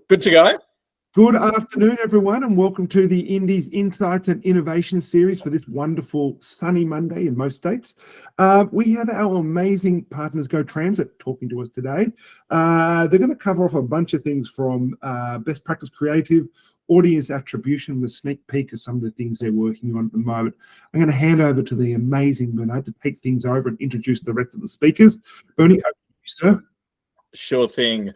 Good to go. Good afternoon, everyone, and welcome to the Indies Insights and Innovation series for this wonderful sunny Monday in most states. We have our amazing partners Go Transit talking to us today. They're going to cover off a bunch of things from best practice creative, audience attribution, with a sneak peek of some of the things they're working on at the moment. I'm going to hand over to the amazing Bernard to take things over and introduce the rest of the speakers. Bernie, over to you, sir. Sure thing.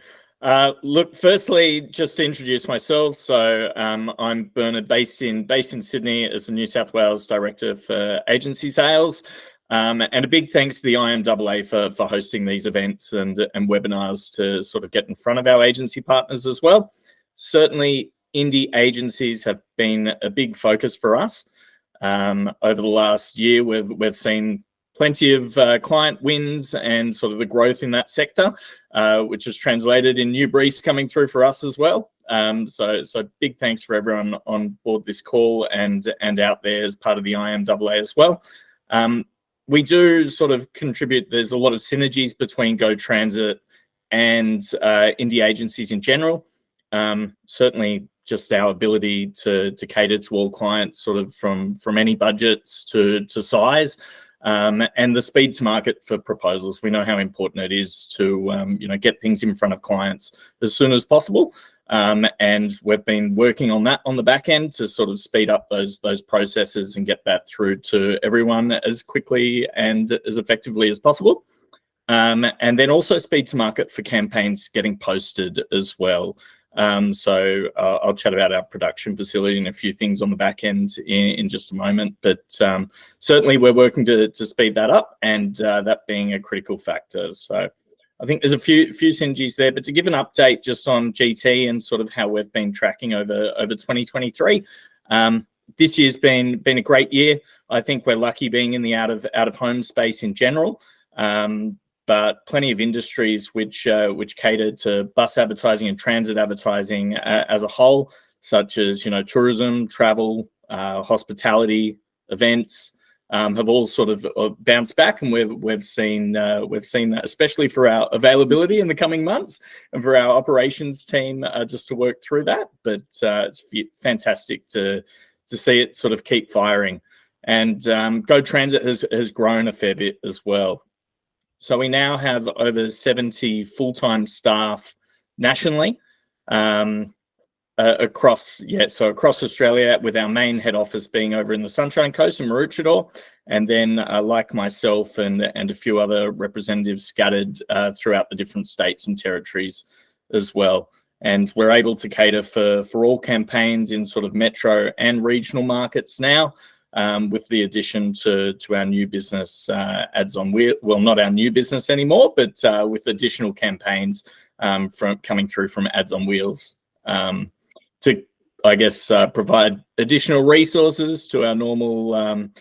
Look, firstly, just to introduce myself. So I'm Bernard, based in Sydney as the New South Wales Director for Agency Sales. And a big thanks to the IMAA for hosting these events and webinars to sort of get in front of our agency partners as well. Certainly, indie agencies have been a big focus for us. Over the last year, we've seen plenty of client wins and sort of the growth in that sector, which has translated in new briefs coming through for us as well. So big thanks for everyone on board this call and out there as part of the IMAA as well. We do sort of contribute. There's a lot of synergies between Go Transit and indie agencies in general. Certainly just our ability to cater to all clients, sort of from any budgets to size. And the speed to market for proposals. We know how important it is to get things in front of clients as soon as possible, and we've been working on that on the back end to sort of speed up those processes and get that through to everyone as quickly and as effectively as possible. And then also speed to market for campaigns getting posted as well. So I'll chat about our production facility and a few things on the back end in just a moment, but certainly we're working to speed that up, and that being a critical factor. So I think there's a few synergies there, but to give an update just on GT and sort of how we've been tracking over 2023, this year's been a great year. I think we're lucky being in the out of home space in general. But plenty of industries which cater to bus advertising and transit advertising as a whole, such as tourism, travel, hospitality, events, have all sort of bounced back, and we've seen that, especially for our availability in the coming months and for our operations team just to work through that. But it's fantastic to see it sort of keep firing, and Go Transit has grown a fair bit as well. So we now have over 70 full-time staff nationally across Australia, with our main head office being over in the Sunshine Coast in Maroochydore, and then like myself and a few other representatives scattered throughout the different states and territories as well. And we're able to cater for all campaigns in sort of metro and regional markets now. With the addition to our new business, Ads on Wheels. Well, not our new business anymore, but with additional campaigns coming through from Ads on Wheels to, I guess, provide additional resources to our normal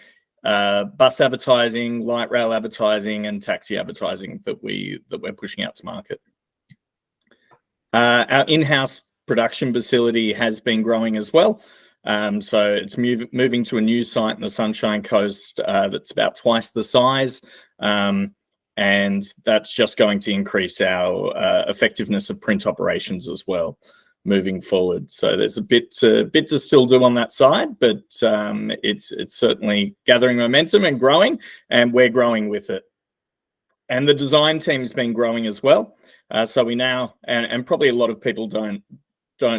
bus advertising, light rail advertising, and taxi advertising that we're pushing out to market. Our in-house production facility has been growing as well. So it's moving to a new site in the Sunshine Coast that's about twice the size, and that's just going to increase our effectiveness of print operations as well moving forward. So there's a bit to still do on that side, but it's certainly gathering momentum and growing, and we're growing with it. And the design team's been growing as well. So we now, and probably a lot of people don't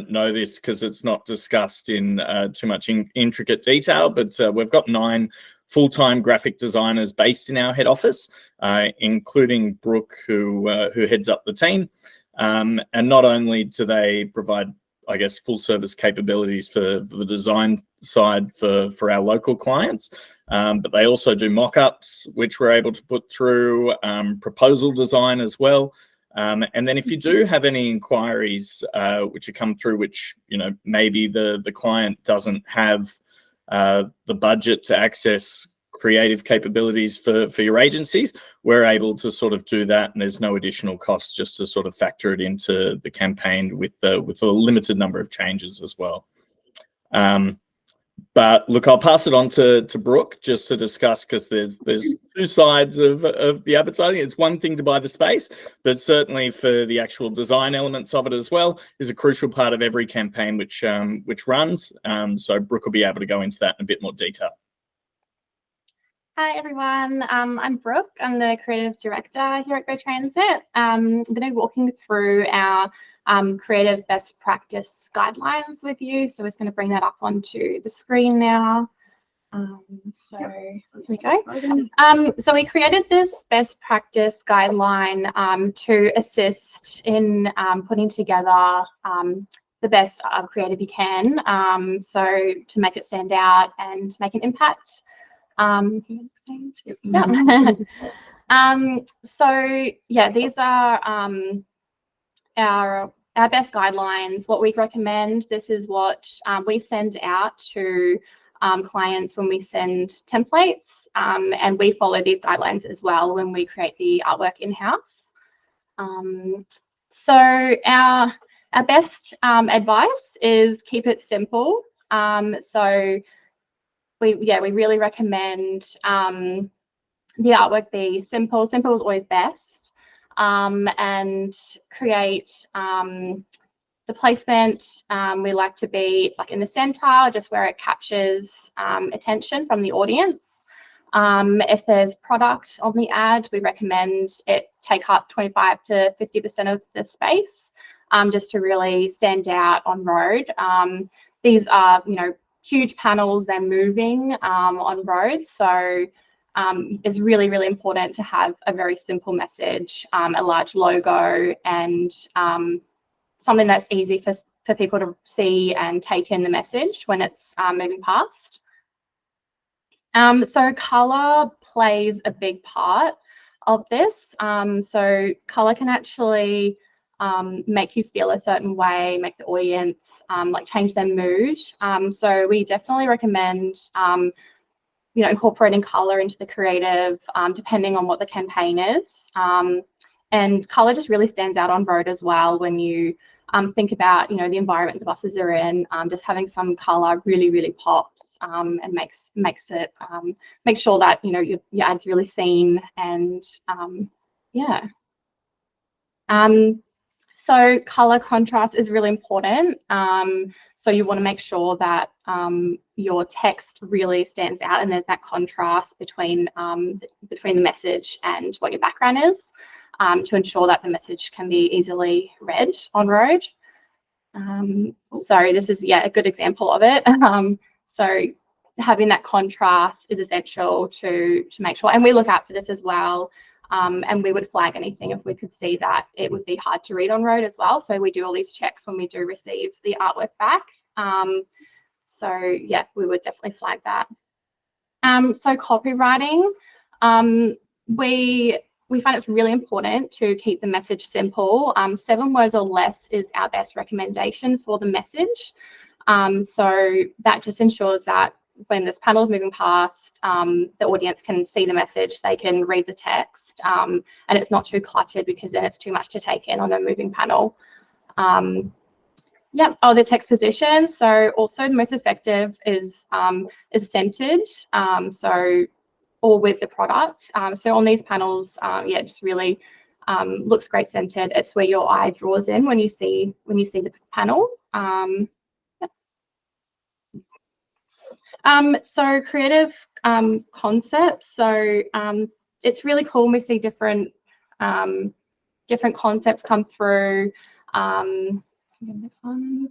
know this because it's not discussed in too much intricate detail, but we've got 9 full-time graphic designers based in our head office, including Brooke, who heads up the team. And not only do they provide, I guess, full service capabilities for the design side for our local clients, but they also do mock-ups, which we're able to put through, proposal design as well. And then if you do have any inquiries which have come through, which maybe the client doesn't have the budget to access creative capabilities for your agencies, we're able to sort of do that, and there's no additional cost just to sort of factor it into the campaign with a limited number of changes as well. But look, I'll pass it on to Brooke just to discuss, because there's two sides of the advertising. It's one thing to buy the space, but certainly for the actual design elements of it as well is a crucial part of every campaign which runs. So Brooke will be able to go into that in a bit more detail. Hi everyone, I'm Brooke. I'm the creative director here at Go Transit. I'm going to be walking through our creative best practice guidelines with you. So we're just going to bring that up onto the screen now. So here we go. So we created this best practice guideline to assist in putting together the best creative you can. So to make it stand out and make an impact. Yeah. So yeah, these are our best guidelines. What we recommend, this is what we send out to clients when we send templates, and we follow these guidelines as well when we create the artwork in-house. So our best advice is keep it simple. So we really recommend the artwork be simple. Simple is always best, and create the placement. We like to be like in the center, just where it captures attention from the audience. If there's product on the ad, we recommend it take up 25 to 50% of the space, just to really stand out on road. These are, huge panels, they're moving on road. So it's really, really important to have a very simple message, a large logo, and something that's easy for people to see and take in the message when it's moving past. So color plays a big part of this. So color can actually make you feel a certain way, make the audience like change their mood. So we definitely recommend incorporating color into the creative, depending on what the campaign is. And color just really stands out on road as well when you think about the environment the buses are in. Just having some color really, really pops and makes it make sure that your ad's really seen. And yeah. So color contrast is really important. So you want to make sure that your text really stands out and there's that contrast between the message and what your background is, to ensure that the message can be easily read on road. So this is a good example of it. So having that contrast is essential to make sure, and we look out for this as well. And we would flag anything if we could see that it would be hard to read on road as well. So we do all these checks when we do receive the artwork back. So yeah, we would definitely flag that. So copywriting, we find it's really important to keep the message simple. 7 words or less is our best recommendation for the message. So that just ensures that when this panel is moving past, the audience can see the message, they can read the text, and it's not too cluttered, because then it's too much to take in on a moving panel. The text position. So also the most effective is centered, so or with the product. So on these panels, it just really looks great centered. It's where your eye draws in when you see the panel. So creative concepts. So it's really cool when we see different concepts come through. This one,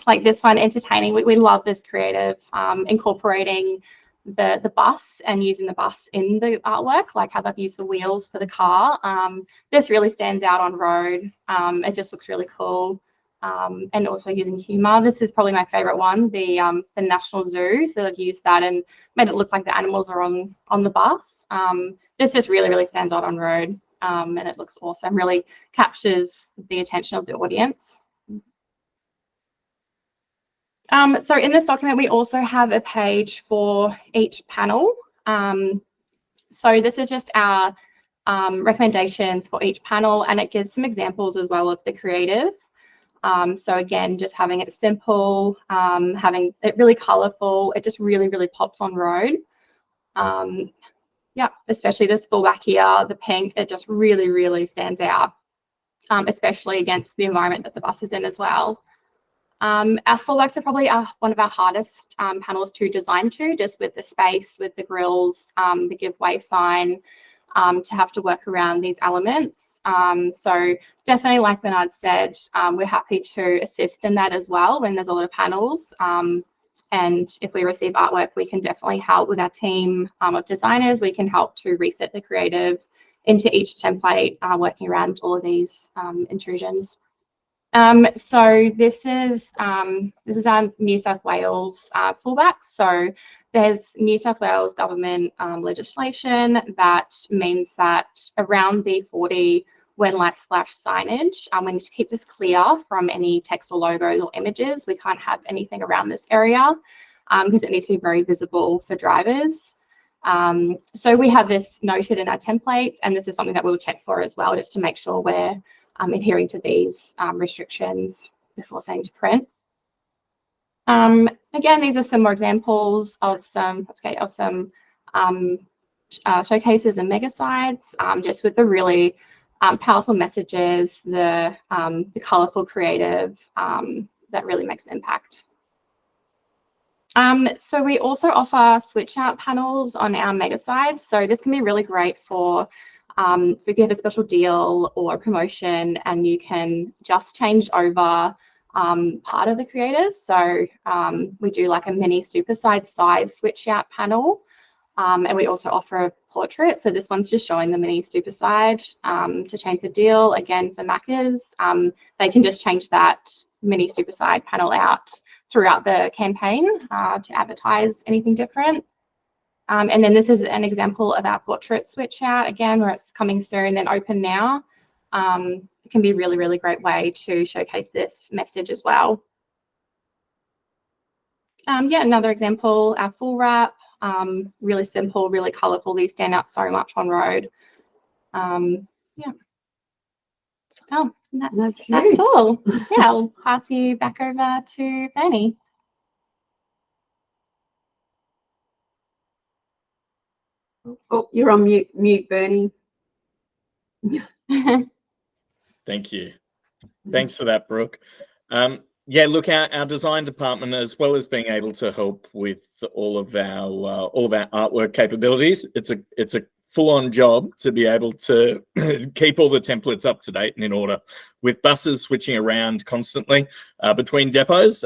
like this one, entertaining. We love this creative, incorporating the bus and using the bus in the artwork, like how they've used the wheels for the car. This really stands out on road. It just looks really cool. And also using humor. This is probably my favorite one, the National Zoo. So they've used that and made it look like the animals are on the bus. This just really, really stands out on road, and it looks awesome, really captures the attention of the audience. So in this document, we also have a page for each panel. So this is just our recommendations for each panel, and it gives some examples as well of the creative. So again, just having it simple, having it really colorful, it just really, really pops on road. Yeah, especially this fullback here, the pink, it just really, really stands out, especially against the environment that the bus is in as well. Our fullbacks are probably one of our hardest panels to design to, just with the space, with the grills, the give way sign, to have to work around these elements. So definitely, like Bernard said, we're happy to assist in that as well when there's a lot of panels. And if we receive artwork, we can definitely help with our team of designers. We can help to refit the creative into each template, working around all of these intrusions. So this is our New South Wales fullback. So there's New South Wales government legislation that means that around B40, when lights flash signage, we need to keep this clear from any text or logos or images. We can't have anything around this area because it needs to be very visible for drivers. So we have this noted in our templates, and this is something that we'll check for as well, just to make sure we're adhering to these restrictions before sending to print. Again, these are some more examples of some showcases and mega sites, just with the really powerful messages, the colorful creative that really makes an impact. So we also offer switch out panels on our mega sites. So this can be really great for if you have a special deal or a promotion and you can just change over part of the creative. So we do like a mini superside size switch out panel. And we also offer a portrait. So this one's just showing the mini superside to change the deal. Again, for Maccas, they can just change that mini superside panel out throughout the campaign to advertise anything different. And then this is an example of our portrait switch out, again, where it's coming soon and open now. It can be a really, really great way to showcase this message as well. Yeah, another example, our full wrap, really simple, really colourful. These stand out so much on road. Yeah. Oh, that's all. Yeah, I'll pass you back over to Bernie. Oh, you're on mute, Bernie. Thank you. Thanks for that, Brooke. Yeah, look, our design department, as well as being able to help with all of our artwork capabilities, it's a full-on job to be able to keep all the templates up to date and in order, with buses switching around constantly between depots.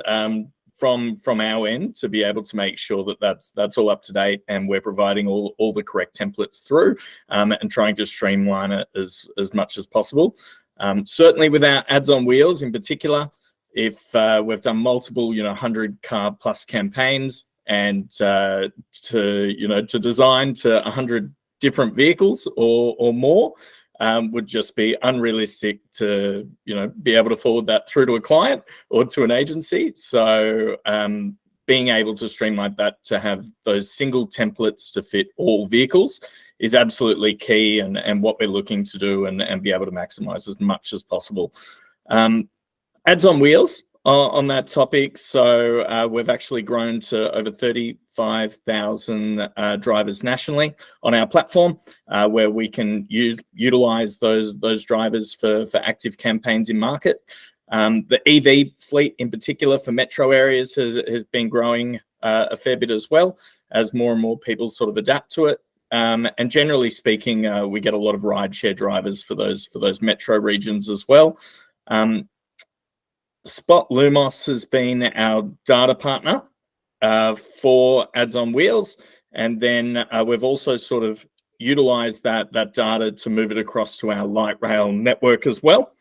From our end, to be able to make sure that that's all up to date and we're providing all the correct templates through and trying to streamline it as much as possible. Certainly with our ads on wheels in particular, if we've done multiple 100 car plus campaigns and to design to 100 different vehicles or more would just be unrealistic to be able to forward that through to a client or to an agency. So being able to streamline that to have those single templates to fit all vehicles is absolutely key, and what we're looking to do and be able to maximize as much as possible. Ads on wheels on that topic. So we've actually grown to over 35,000 drivers nationally on our platform, where we can utilize those drivers for active campaigns in market. The EV fleet in particular for metro areas has been growing a fair bit as well, as more and more people sort of adapt to it. And generally speaking, we get a lot of rideshare drivers for those metro regions as well. Spot Lumos has been our data partner for ads on wheels, and then we've also sort of utilized that data to move it across to our light rail network as well,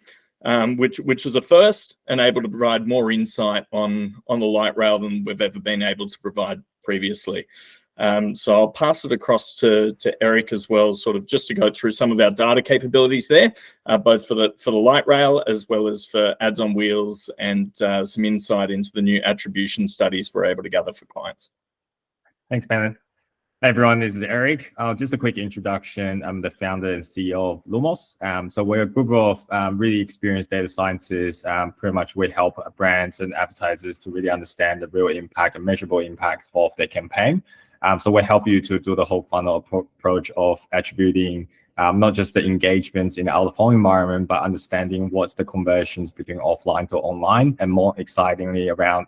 which is a first, and able to provide more insight on the light rail than we've ever been able to provide previously. So I'll pass it across to Eric as well, sort of just to go through some of our data capabilities there, both for the light rail as well as for ads on wheels, and some insight into the new attribution studies we're able to gather for clients. Thanks, Bernard. Hey everyone, this is Eric. Just a quick introduction. I'm the founder and CEO of Lumos. So we're a group of really experienced data scientists. Pretty much we help brands and advertisers to really understand the real impact and measurable impact of their campaign. So we help you to do the whole funnel approach of attributing not just the engagements in the out-of-home environment, but understanding what's the conversions between offline to online, and more excitingly around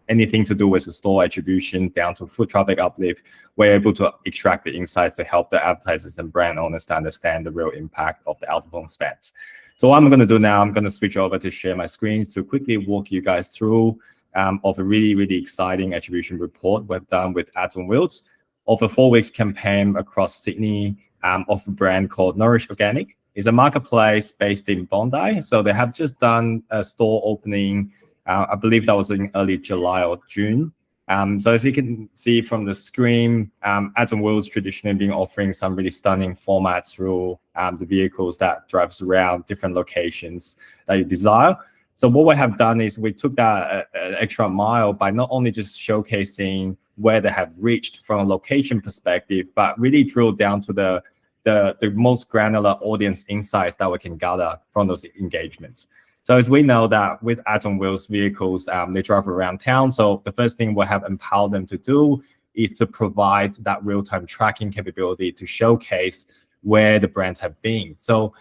anything to do with the store attribution down to foot traffic uplift. We're able to extract the insights to help the advertisers and brand owners to understand the real impact of the out-of-home spends. So what I'm going to do now, I'm going to switch over to share my screen to quickly walk you guys through of a really exciting attribution report we've done with Ads on Wheels of a 4 weeks campaign across Sydney of a brand called Nourish Organic. It's a marketplace based in Bondi. So they have just done a store opening. I believe that was in early July or June. So as you can see from the screen, Ads on Wheels traditionally been offering some really stunning formats through the vehicles that drives around different locations that you desire. So what we have done is we took that an extra mile by not only just showcasing where they have reached from a location perspective, but really drilled down to the most granular audience insights that we can gather from those engagements. So as we know that with Ads on Wheels vehicles, they drive around town. So the first thing we have empowered them to do is to provide that real-time tracking capability to showcase where the brands have been. So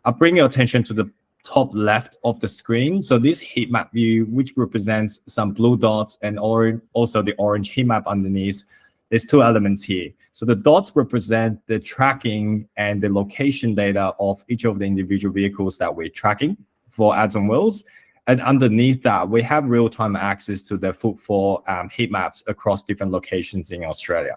I'll bring your attention to the top left of the screen. So this heat map view, which represents some blue dots and also the orange heat map underneath, there's two elements here. So the dots represent the tracking and the location data of each of the individual vehicles that we're tracking for Ads on Wheels. And underneath that, we have real-time access to the footfall heat maps across different locations in Australia.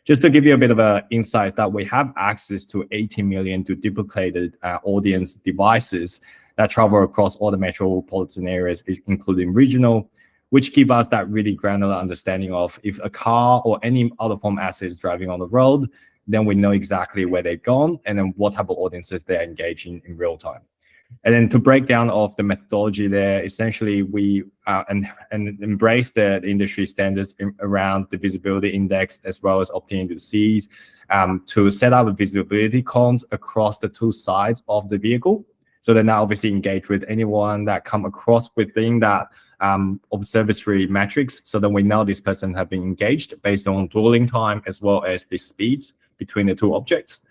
Just to give you a bit of an insight that we have access to 80 million duplicated audience devices that travel across all the metropolitan areas, including regional, which give us that really granular understanding of if a car or any out-of-home asset is driving on the road, then we know exactly where they've gone and then what type of audiences they're engaging in real time. And then to break down of the methodology there, essentially we embrace the industry standards around the visibility index, as well as opting into the Cs to set up a visibility cones across the two sides of the vehicle. So they're now obviously engaged with anyone that come across within that observatory metrics. So then we know this person have been engaged based on dwelling time as well as the speeds between the two objects.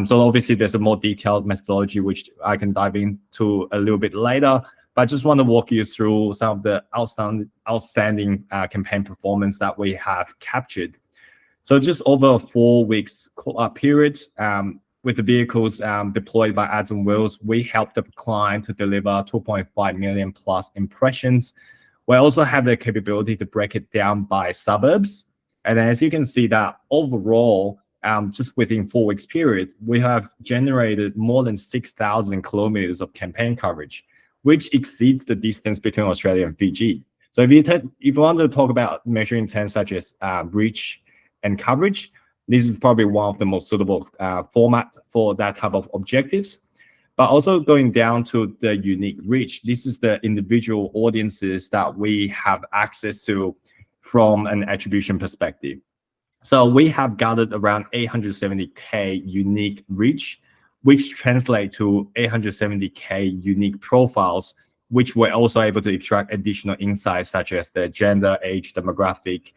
So obviously there's a more detailed methodology, which I can dive into a little bit later, but I just want to walk you through some of the outstanding campaign performance that we have captured. So just over a 4 weeks period, with the vehicles deployed by Ads on Wheels, we helped the client to deliver 2.5 million plus impressions. We also have the capability to break it down by suburbs. And as you can see that overall, just within 4 weeks period, we have generated more than 6,000 kilometers of campaign coverage, which exceeds the distance between Australia and Fiji. So if you want to talk about measuring intent such as reach and coverage, this is probably one of the most suitable format for that type of objectives. But also going down to the unique reach, this is the individual audiences that we have access to from an attribution perspective. So we have gathered around 870K unique reach, which translate to 870K unique profiles, which we're also able to extract additional insights such as the gender, age, demographic,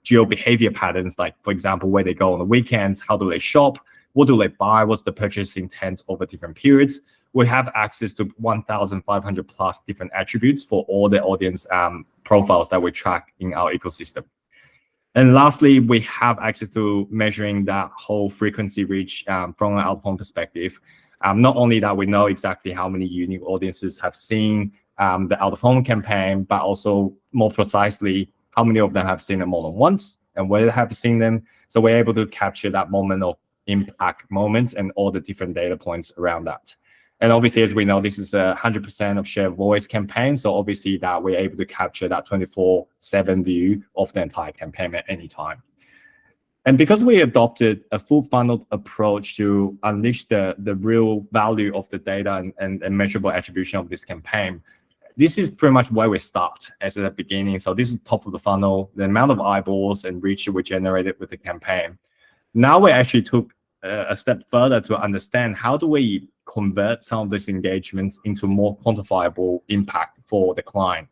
geo-behavior patterns, like, for example, where they go on the weekends, how do they shop, what do they buy, what's the purchase intent over different periods. We have access to 1,500 plus different attributes for all the audience profiles that we track in our ecosystem. And lastly, we have access to measuring that whole frequency reach from an out-of-home perspective. Not only that, we know exactly how many unique audiences have seen the out-of-home campaign, but also more precisely, how many of them have seen it more than once and where they have seen them. So we're able to capture that moment of impact moments and all the different data points around that. And obviously, as we know, this is a 100% of share voice campaign. So obviously that we're able to capture that 24/7 view of the entire campaign at any time. And because we adopted a full funnel approach to unleash the real value of the data and measurable attribution of this campaign, this is pretty much where we start as at the beginning. So this is top of the funnel, the amount of eyeballs and reach we generated with the campaign. Now we actually took a step further to understand how do we convert some of these engagements into more quantifiable impact for the client.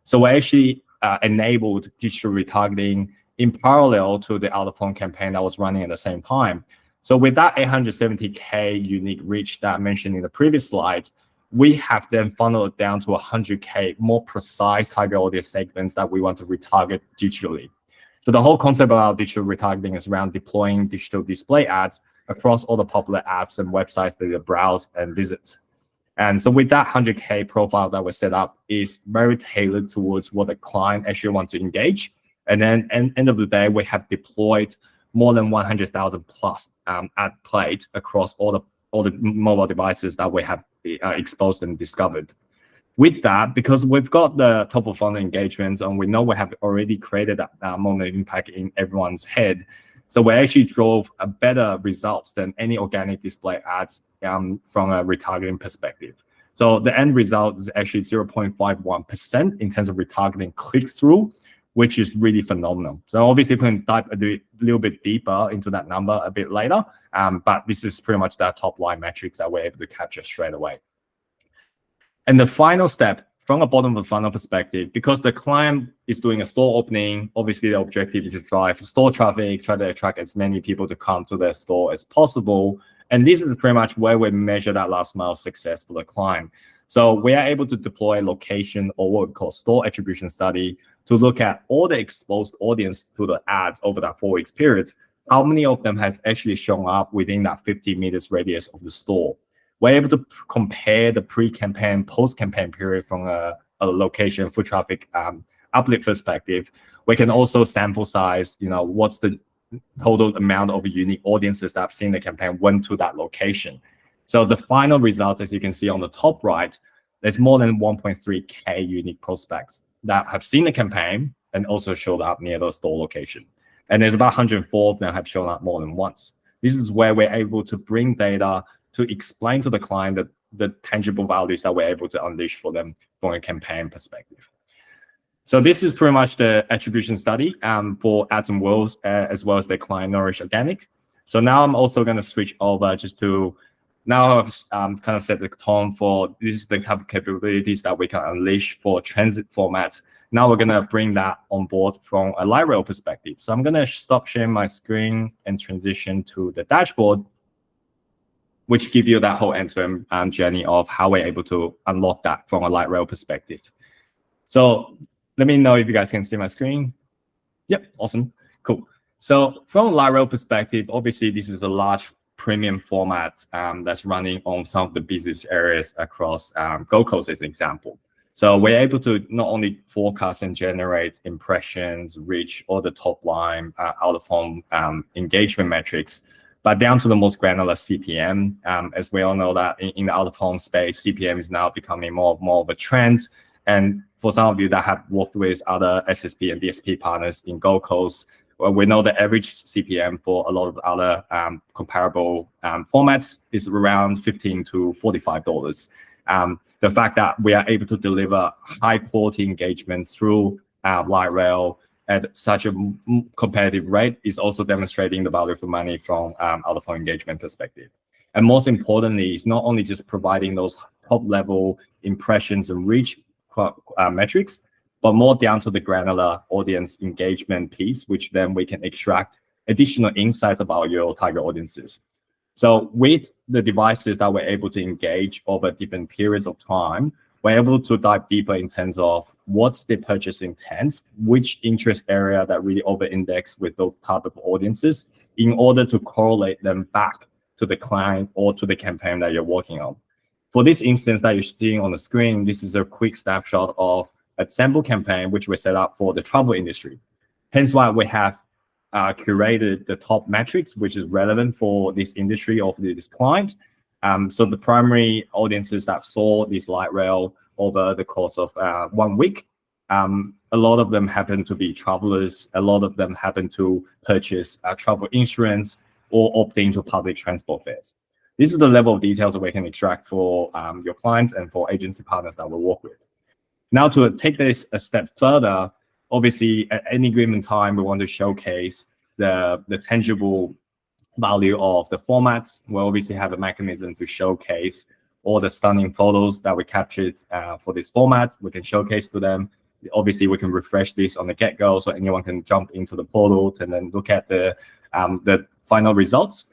So we actually enabled digital retargeting in parallel to the out-of-home campaign that was running at the same time. So with that 870K unique reach that I mentioned in the previous slide, we have then funneled down to 100K more precise target audience segments that we want to retarget digitally. So the whole concept about digital retargeting is around deploying digital display ads across all the popular apps and websites that you browse and visit. And so with that 100K profile that was set up is very tailored towards what the client actually wants to engage. And then at the end of the day, we have deployed more than 100,000 plus ad played across all the mobile devices that we have exposed and discovered. With that, because we've got the top of funnel engagements and we know we have already created that moment impact in everyone's head, so we actually drove a better results than any organic display ads from a retargeting perspective. So the end result is actually 0.51% in terms of retargeting click-through, which is really phenomenal. So obviously we can dive a little bit deeper into that number a bit later, but this is pretty much that top line metrics that we're able to capture straight away. And the final step from a bottom of the funnel perspective, because the client is doing a store opening, obviously the objective is to drive store traffic, try to attract as many people to come to their store as possible. And this is pretty much where we measure that last mile success for the client. So we are able to deploy location or what we call store attribution study to look at all the exposed audience to the ads over that 4 weeks period. How many of them have actually shown up within that 50 meters radius of the store? We're able to compare the pre-campaign, post-campaign period from a location foot traffic uplift perspective. We can also sample size, what's the total amount of unique audiences that have seen the campaign went to that location. So the final results, as you can see on the top right, there's more than 1.3K unique prospects that have seen the campaign and also showed up near the store location. And there's about 104 of them have shown up more than once. This is where we're able to bring data to explain to the client the tangible values that we're able to unleash for them from a campaign perspective. So this is pretty much the attribution study for ads and worlds, as well as the client Nourish Organic. So now I'm also going to switch over just to now I've kind of set the tone for this is the type of capabilities that we can unleash for transit formats. Now we're going to bring that on board from a light rail perspective. So I'm going to stop sharing my screen and transition to the dashboard, which give you that whole end-to-end journey of how we're able to unlock that from a light rail perspective. So let me know if you guys can see my screen. Yep, awesome, cool. So from a light rail perspective, obviously this is a large premium format that's running on some of the busiest areas across Gold Coast as an example. So we're able to not only forecast and generate impressions, reach, all the top line out-of-home engagement metrics, but down to the most granular CPM. As we all know that in the out-of-home space, CPM is now becoming more of a trend. And for some of you that have worked with other SSP and DSP partners in Gold Coast, well, we know the average CPM for a lot of other comparable formats is around $15 to $45. The fact that we are able to deliver high quality engagement through light rail at such a competitive rate is also demonstrating the value for money from out-of-home engagement perspective. And most importantly, it's not only just providing those top level impressions and reach metrics, but more down to the granular audience engagement piece, which then we can extract additional insights about your target audiences. So with the devices that we're able to engage over different periods of time, we're able to dive deeper in terms of what's the purchase intent, which interest area that really over-index with those type of audiences in order to correlate them back to the client or to the campaign that you're working on. For this instance that you're seeing on the screen, this is a quick snapshot of a sample campaign which we set up for the travel industry. Hence why we have curated the top metrics, which is relevant for this industry or for this client. So the primary audiences that saw this light rail over the course of 1 week, a lot of them happen to be travelers. A lot of them happen to purchase travel insurance or opt into public transport fares. This is the level of details that we can extract for your clients and for agency partners that we work with. Now to take this a step further, obviously at any given time, we want to showcase the tangible value of the formats. We obviously have a mechanism to showcase all the stunning photos that we captured for this format. We can showcase to them. Obviously, we can refresh this on the get-go, so anyone can jump into the portal and then look at the final results.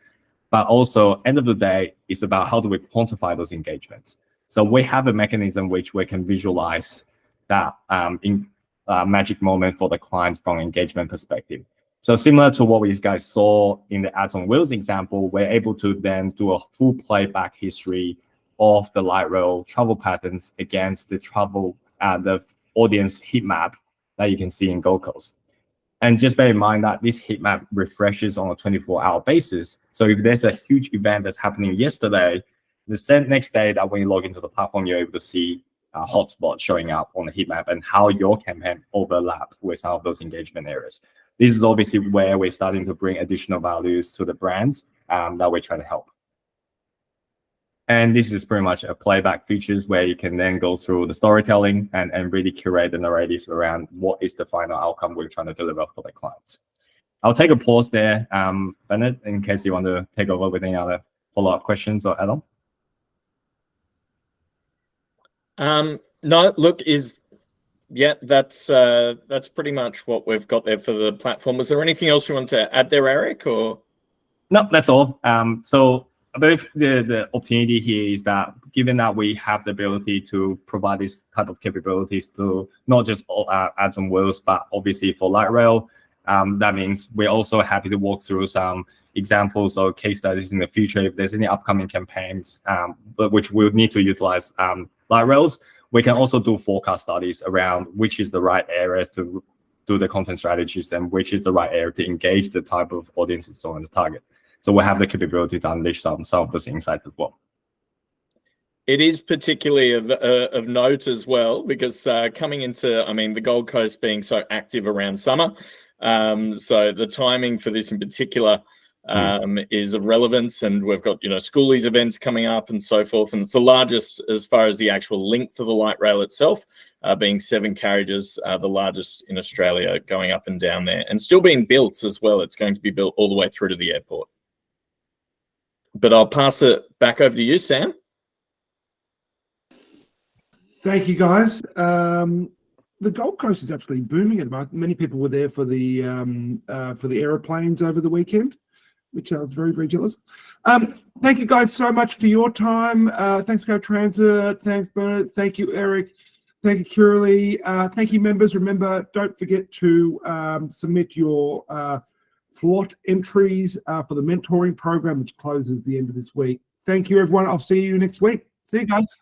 But also, end of the day, it's about how do we quantify those engagements. So we have a mechanism which we can visualize that magic moment for the clients from an engagement perspective. So similar to what we guys saw in the ads on wheels example, we're able to then do a full playback history of the light rail travel patterns against the the audience heat map that you can see in Gold Coast. And just bear in mind that this heat map refreshes on a 24-hour basis. So if there's a huge event that's happening yesterday, the next day that when you log into the platform, you're able to see hotspots showing up on the heat map and how your campaign overlap with some of those engagement areas. This is obviously where we're starting to bring additional values to the brands that we're trying to help. And this is pretty much a playback features where you can then go through the storytelling and really curate the narratives around what is the final outcome we're trying to deliver for the clients. I'll take a pause there, Bennett, in case you want to take over with any other follow-up questions or add-on. No, look, that's pretty much what we've got there for the platform. Was there anything else you want to add there, Eric? Or no, that's all. So I believe the opportunity here is that given that we have the ability to provide this type of capabilities to not just ads on wheels, but obviously for light rail, that means we're also happy to walk through some examples or case studies in the future if there's any upcoming campaigns, but which we'll need to utilize light rails. We can also do forecast studies around which is the right areas to do the content strategies and which is the right area to engage the type of audiences on the target. So we have the capability to unleash some of those insights as well. It is particularly of note as well, because coming into, the Gold Coast being so active around summer, so the timing for this in particular is of relevance, and we've got schoolies events coming up and so forth, and it's the largest as far as the actual length of the light rail itself, being 7 carriages, the largest in Australia, going up and down there, and still being built as well. It's going to be built all the way through to the airport. But I'll pass it back over to you, Sam. Thank you, guys. The Gold Coast is actually booming at the moment. Many people were there for the aeroplanes over the weekend, which I was very, very jealous. Thank you guys so much for your time. Thanks, Go Transit. Thanks, Bernard. Thank you, Eric. Thank you, Curly. Thank you, members. Remember, don't forget to submit your FLOT entries for the mentoring program, which closes the end of this week. Thank you, everyone. I'll see you next week. See you, guys.